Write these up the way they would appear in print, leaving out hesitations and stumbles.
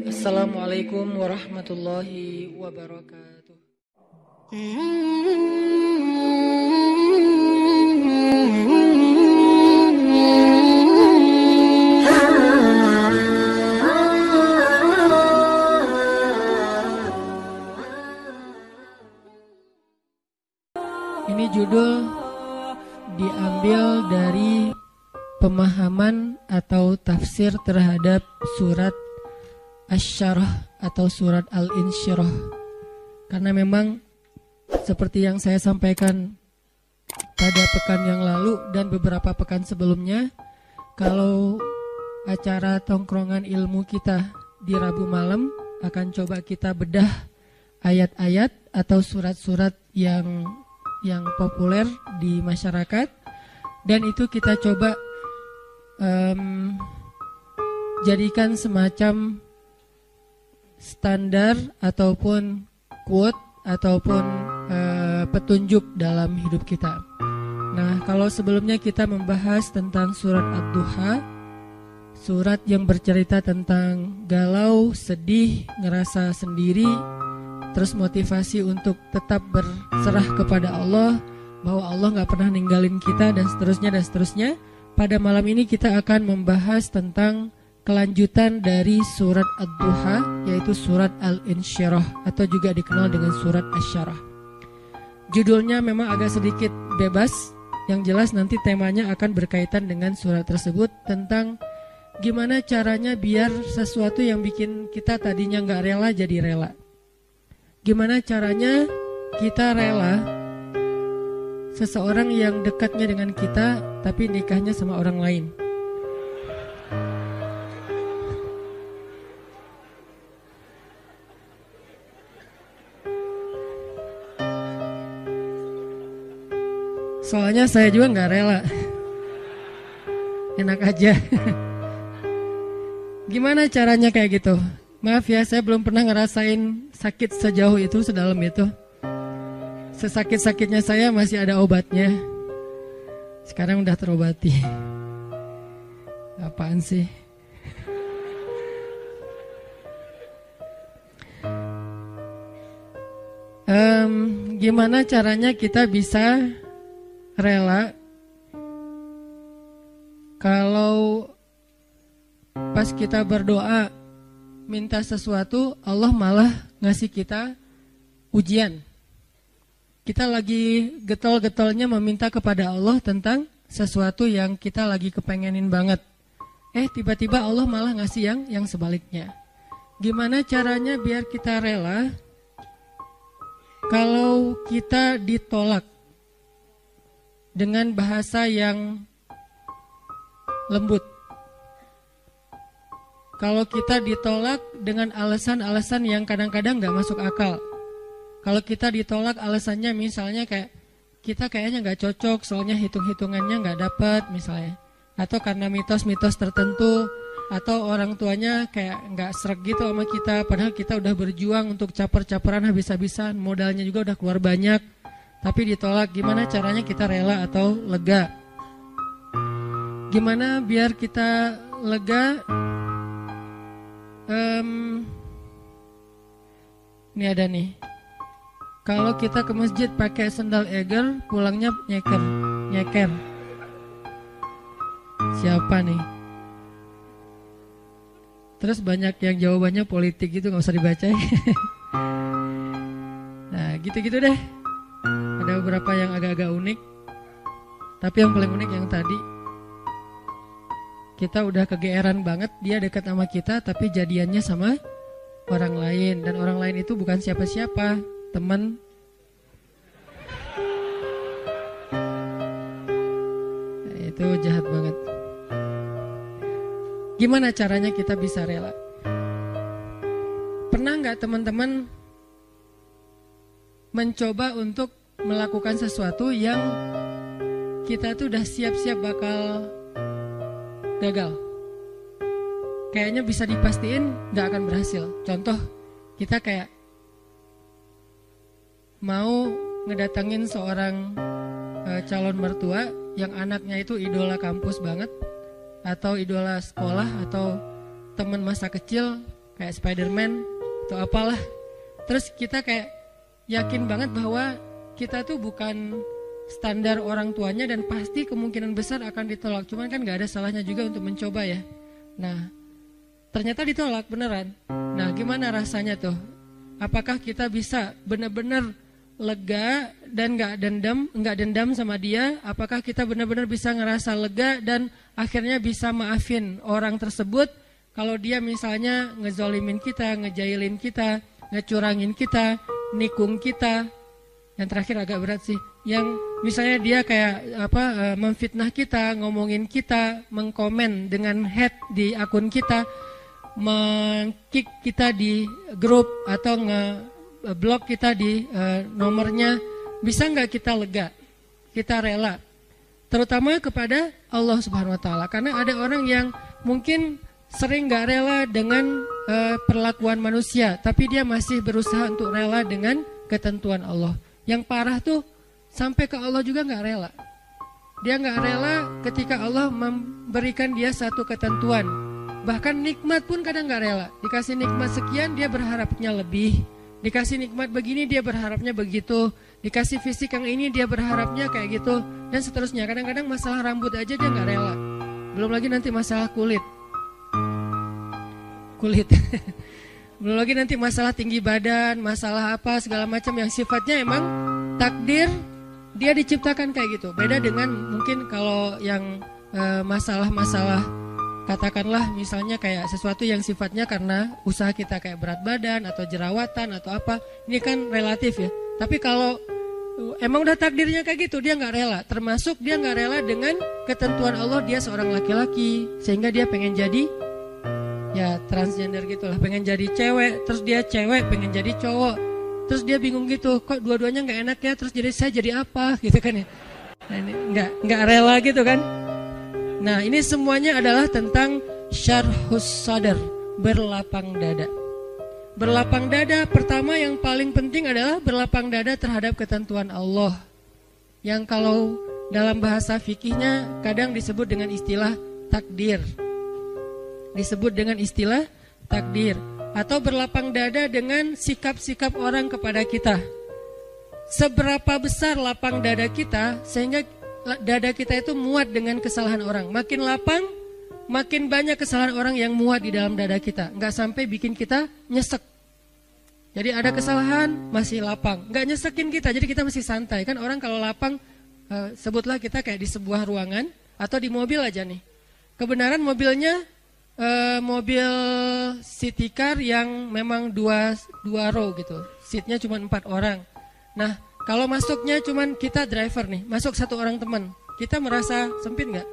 Assalamualaikum warahmatullahi wabarakatuh. Ini judul diambil dari pemahaman atau tafsir terhadap surat Asy-Syarah atau surat Al-Insyirah. Karena memang seperti yang saya sampaikan pada pekan yang lalu dan beberapa pekan sebelumnya, kalau acara tongkrongan ilmu kita di Rabu malam akan coba kita bedah ayat-ayat atau surat-surat yang populer di masyarakat, dan itu kita coba jadikan semacam standar ataupun quote ataupun petunjuk dalam hidup kita. Nah, kalau sebelumnya kita membahas tentang surat Ad-Duha, surat yang bercerita tentang galau, sedih, ngerasa sendiri, terus motivasi untuk tetap berserah kepada Allah, bahwa Allah gak pernah ninggalin kita, dan seterusnya. Pada malam ini kita akan membahas tentang kelanjutan dari surat Ad-Duha, yaitu surat Al-Insyirah atau juga dikenal dengan surat Asy-Syarah. Judulnya memang agak sedikit bebas, yang jelas nanti temanya akan berkaitan dengan surat tersebut, tentang gimana caranya biar sesuatu yang bikin kita tadinya gak rela jadi rela. Gimana caranya kita rela seseorang yang dekatnya dengan kita tapi nikahnya sama orang lain. Soalnya saya juga gak rela. Enak aja. Gimana caranya kayak gitu? Maaf ya, saya belum pernah ngerasain sakit sejauh itu, sedalam itu. Sesakit-sakitnya saya masih ada obatnya. Sekarang udah terobati. Apaan sih? Gimana caranya kita bisa rela kalau pas kita berdoa minta sesuatu, Allah malah ngasih kita ujian. Kita lagi getol-getolnya meminta kepada Allah tentang sesuatu yang kita lagi kepengenin banget. Tiba-tiba Allah malah ngasih yang sebaliknya. Gimana caranya biar kita rela kalau kita ditolak dengan bahasa yang lembut? Kalau kita ditolak dengan alasan-alasan yang kadang-kadang gak masuk akal. Kalau kita ditolak alasannya misalnya kayak kita kayaknya gak cocok, soalnya hitung-hitungannya gak dapat misalnya. Atau karena mitos-mitos tertentu, atau orang tuanya kayak gak sreg gitu sama kita, padahal kita udah berjuang untuk caper-caperan habis-habisan, modalnya juga udah keluar banyak, tapi ditolak. Gimana caranya kita rela atau lega? Gimana biar kita lega? Ini ada nih. Kalau kita ke masjid pakai sendal eger, pulangnya nyeker. Siapa nih? Terus banyak yang jawabannya politik gitu, gak usah dibaca. Nah gitu-gitu deh. Ada beberapa yang agak-agak unik, tapi yang paling unik yang tadi. Kita udah kegeeran banget, dia dekat sama kita tapi jadiannya sama orang lain. Dan orang lain itu bukan siapa-siapa, teman. Nah, itu jahat banget. Gimana caranya kita bisa rela? Pernah gak teman-teman mencoba untuk melakukan sesuatu yang kita tuh udah siap-siap bakal gagal? Kayaknya bisa dipastiin gak akan berhasil. Contoh, kita kayak mau ngedatengin seorang calon mertua yang anaknya itu idola kampus banget, atau idola sekolah, atau teman masa kecil kayak Spider-Man atau apalah. Terus kita kayak yakin banget bahwa kita tuh bukan standar orang tuanya dan pasti kemungkinan besar akan ditolak. Cuman kan gak ada salahnya juga untuk mencoba ya. Nah, ternyata ditolak beneran. Nah, gimana rasanya tuh? Apakah kita bisa benar-benar lega dan nggak dendam sama dia? Apakah kita benar-benar bisa ngerasa lega dan akhirnya bisa maafin orang tersebut kalau dia misalnya ngezolimin kita, ngejailin kita, ngecurangin kita, nikung kita? Yang terakhir agak berat sih. Yang misalnya dia kayak memfitnah kita, ngomongin kita, mengkomen dengan hate di akun kita, meng-kick kita di grup atau nge-block kita di nomornya. Bisa nggak kita lega? Kita rela? Terutama kepada Allah Subhanahu Wa Taala. Karena ada orang yang mungkin sering nggak rela dengan perlakuan manusia, tapi dia masih berusaha untuk rela dengan ketentuan Allah. Yang parah tuh sampai ke Allah juga nggak rela. Dia nggak rela ketika Allah memberikan dia satu ketentuan. Bahkan nikmat pun kadang nggak rela. Dikasih nikmat sekian dia berharapnya lebih. Dikasih nikmat begini dia berharapnya begitu. Dikasih fisik yang ini dia berharapnya kayak gitu. Dan seterusnya. Kadang-kadang masalah rambut aja dia nggak rela. Belum lagi nanti masalah kulit. Belum lagi nanti masalah tinggi badan, masalah apa segala macam yang sifatnya emang takdir dia diciptakan kayak gitu. Beda dengan mungkin kalau yang masalah-masalah katakanlah misalnya kayak sesuatu yang sifatnya karena usaha kita kayak berat badan atau jerawatan atau apa, ini kan relatif ya. Tapi kalau emang udah takdirnya kayak gitu, dia nggak rela. Termasuk dia nggak rela dengan ketentuan Allah, dia seorang laki-laki sehingga dia pengen jadi ya transgender gitulah, pengen jadi cewek, terus dia cewek pengen jadi cowok, terus dia bingung gitu, kok dua-duanya nggak enak ya, terus saya jadi apa gitu kan ya. Nah, ini nggak rela gitu kan. Nah, ini semuanya adalah tentang syarhus sadar, berlapang dada. Berlapang dada pertama yang paling penting adalah berlapang dada terhadap ketentuan Allah. Yang kalau dalam bahasa fikihnya kadang disebut dengan istilah takdir. Disebut dengan istilah takdir. Atau berlapang dada dengan sikap-sikap orang kepada kita. Seberapa besar lapang dada kita sehingga dada kita itu muat dengan kesalahan orang. Makin lapang, makin banyak kesalahan orang yang muat di dalam dada kita. Nggak sampai bikin kita nyesek. Jadi ada kesalahan masih lapang, nggak nyesekin kita, jadi kita masih santai. Kan orang kalau lapang, sebutlah kita kayak di sebuah ruangan atau di mobil aja nih. Kebenaran mobilnya mobil city car yang memang dua row gitu, seatnya cuma 4 orang. Nah, kalau masuknya cuma kita driver nih, masuk 1 orang teman, kita merasa sempit nggak?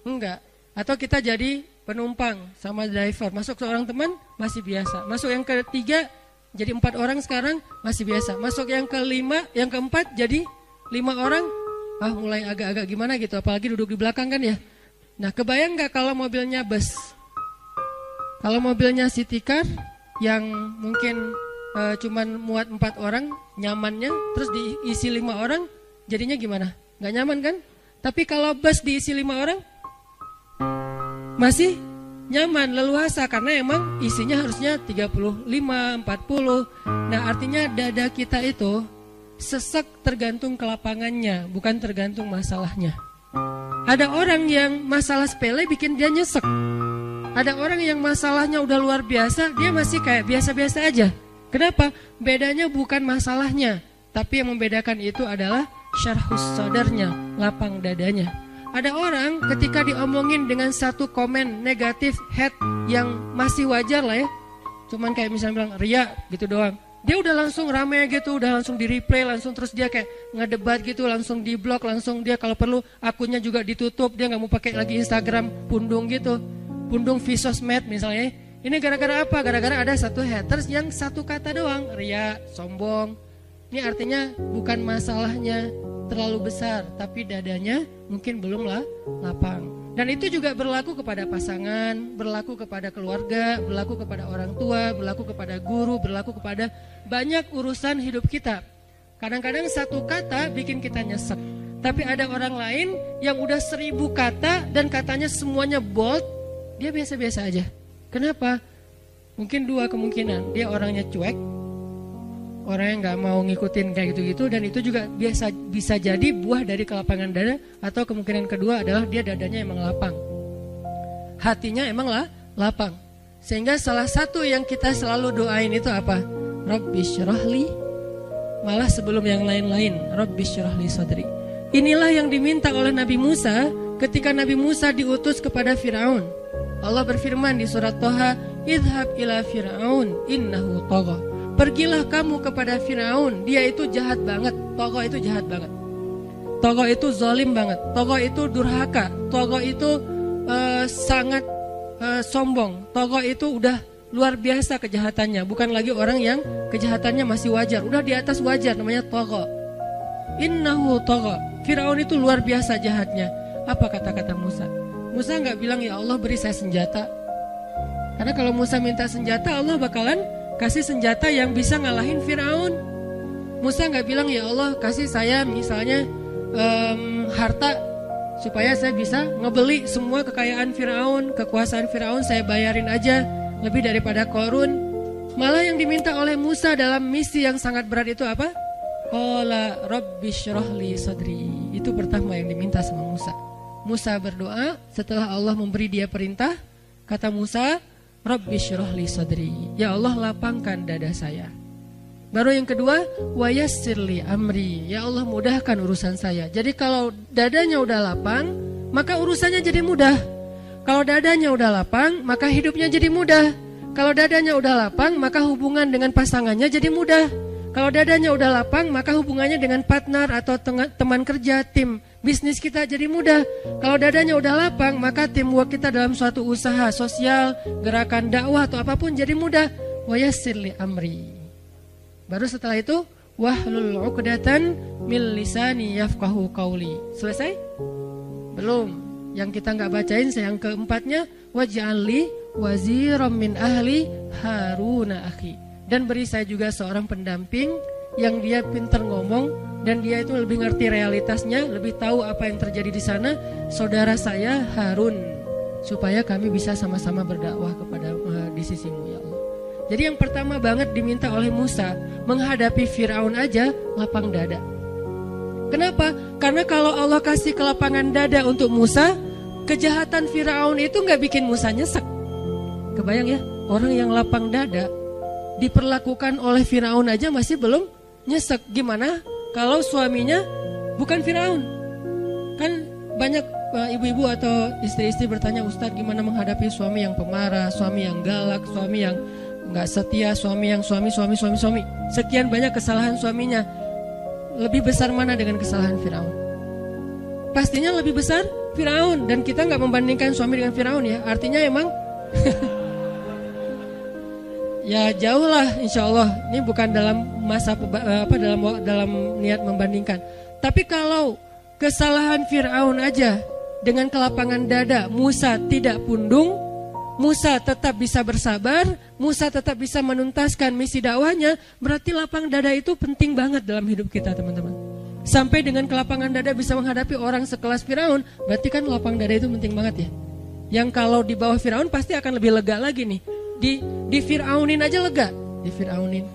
Enggak. Atau kita jadi penumpang sama driver, masuk seorang teman masih biasa. Masuk yang ketiga jadi 4 orang sekarang masih biasa. Masuk yang kelima, yang keempat jadi 5 orang, mulai agak-agak gimana gitu. Apalagi duduk di belakang kan ya. Nah, kebayang nggak kalau mobilnya bus? Kalau mobilnya city car yang mungkin cuman muat 4 orang nyamannya, terus diisi 5 orang, jadinya gimana? Nggak nyaman kan? Tapi kalau bus diisi 5 orang, masih nyaman, leluasa, karena emang isinya harusnya 35, 40. Nah, artinya dada kita itu sesek tergantung kelapangannya, bukan tergantung masalahnya. Ada orang yang masalah sepele bikin dia nyesek. Ada orang yang masalahnya udah luar biasa, dia masih kayak biasa-biasa aja. Kenapa? Bedanya bukan masalahnya, tapi yang membedakan itu adalah syarhus sadarnya, lapang dadanya. Ada orang ketika diomongin dengan satu komen negatif, hate yang masih wajar lah ya, cuman kayak misalnya bilang ria gitu doang, dia udah langsung rame gitu, udah langsung di replay, langsung terus dia kayak ngedebat gitu, langsung di blok, langsung dia kalau perlu akunnya juga ditutup, dia nggak mau pakai lagi Instagram pundung gitu, pundung Vsosmed misalnya. Ini gara-gara apa? Gara-gara ada satu haters yang satu kata doang, ria, sombong. Ini artinya bukan masalahnya terlalu besar, tapi dadanya mungkin belum lapang. Dan itu juga berlaku kepada pasangan, berlaku kepada keluarga, berlaku kepada orang tua, berlaku kepada guru, berlaku kepada banyak urusan hidup kita. Kadang-kadang satu kata bikin kita nyesek. Tapi ada orang lain yang udah 1000 kata dan katanya semuanya bold, dia biasa-biasa aja. Kenapa? Mungkin dua kemungkinan. Dia orangnya cuek, orang yang nggak mau ngikutin kayak gitu-gitu, dan itu juga bisa jadi buah dari kelapangan dada. Atau kemungkinan kedua adalah dia dadanya emang lapang, hatinya emang lapang. Sehingga salah satu yang kita selalu doain itu apa? Rabbi syrahli, malah sebelum yang lain-lain, Rabbi syrahli sadri. Inilah yang diminta oleh Nabi Musa ketika Nabi Musa diutus kepada Firaun. Allah berfirman di surat Toha, idhab ila Firaun innahu tagha. Pergilah kamu kepada Firaun, dia itu jahat banget. Tagha itu jahat banget. Tagha itu zalim banget. Tagha itu durhaka. Tagha itu sangat sombong. Tagha itu udah luar biasa kejahatannya. Bukan lagi orang yang kejahatannya masih wajar, udah di atas wajar, namanya tagha. Innahu tagha. Firaun itu luar biasa jahatnya. Apa kata-kata Musa? Musa gak bilang, ya Allah beri saya senjata. Karena kalau Musa minta senjata, Allah bakalan kasih senjata yang bisa ngalahin Firaun. Musa gak bilang, ya Allah kasih saya misalnya harta, supaya saya bisa ngebeli semua kekayaan Firaun, kekuasaan Firaun saya bayarin aja lebih daripada Qarun. Malah yang diminta oleh Musa dalam misi yang sangat berat itu apa? Qala rabbi syrahli sadri. Itu pertama yang diminta sama Musa. Musa berdoa setelah Allah memberi dia perintah. Kata Musa, rabbi syrahli sadri, ya Allah lapangkan dada saya. Baru yang kedua, wa yassirli amri, ya Allah mudahkan urusan saya. Jadi kalau dadanya udah lapang, maka urusannya jadi mudah. Kalau dadanya udah lapang, maka hidupnya jadi mudah. Kalau dadanya udah lapang, maka hubungan dengan pasangannya jadi mudah. Kalau dadanya udah lapang, maka hubungannya dengan partner atau teman kerja, tim bisnis kita jadi mudah. Kalau dadanya udah lapang, maka teamwork kita dalam suatu usaha sosial, gerakan dakwah atau apapun jadi mudah. Wa yassirli amri. Baru setelah itu, wahlul 'uqdatan min lisani yafqahu qauli. Selesai? Belum. Yang kita nggak bacain yang keempatnya, waj'alli waziram min ahli Haruna akhi. Dan beri saya juga seorang pendamping yang dia pintar ngomong dan dia itu lebih ngerti realitasnya, lebih tahu apa yang terjadi di sana, saudara saya Harun, supaya kami bisa sama-sama berdakwah kepada di sisimu ya Allah. Jadi yang pertama banget diminta oleh Musa menghadapi Firaun aja lapang dada. Kenapa? Karena kalau Allah kasih kelapangan dada untuk Musa, kejahatan Firaun itu nggak bikin Musa nyesek. Kebayang ya, orang yang lapang dada diperlakukan oleh Firaun aja masih belum nyesek. Gimana kalau suaminya bukan Firaun? Kan banyak ibu-ibu atau istri-istri bertanya, Ustadz gimana menghadapi suami yang pemarah, suami yang galak, suami yang nggak setia, suami yang suami. Sekian banyak kesalahan suaminya. Lebih besar mana dengan kesalahan Firaun? Pastinya lebih besar Firaun. Dan kita nggak membandingkan suami dengan Firaun ya. Artinya emang ya jauh lah insya Allah. Ini bukan dalam masa dalam niat membandingkan. Tapi kalau kesalahan Firaun aja dengan kelapangan dada Musa tidak pundung, Musa tetap bisa bersabar, Musa tetap bisa menuntaskan misi dakwahnya, berarti lapang dada itu penting banget dalam hidup kita teman-teman. Sampai dengan kelapangan dada bisa menghadapi orang sekelas Firaun, berarti kan lapang dada itu penting banget ya. Yang kalau di bawah Firaun pasti akan lebih lega lagi nih. Di Firaunin aja lega, di Firaunin.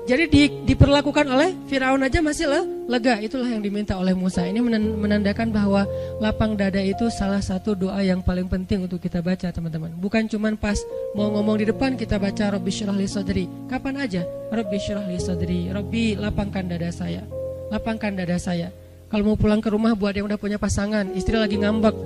Jadi diperlakukan oleh Firaun aja masih lega. Itulah yang diminta oleh Musa. Ini menandakan bahwa lapang dada itu salah satu doa yang paling penting untuk kita baca teman-teman. Bukan cuma pas mau ngomong di depan kita baca Rabbi syrah li sadri. Kapan aja Rabbi syrah li sadri, Rabbi lapangkan dada saya, lapangkan dada saya. Kalau mau pulang ke rumah buat yang udah punya pasangan, istri lagi ngambek,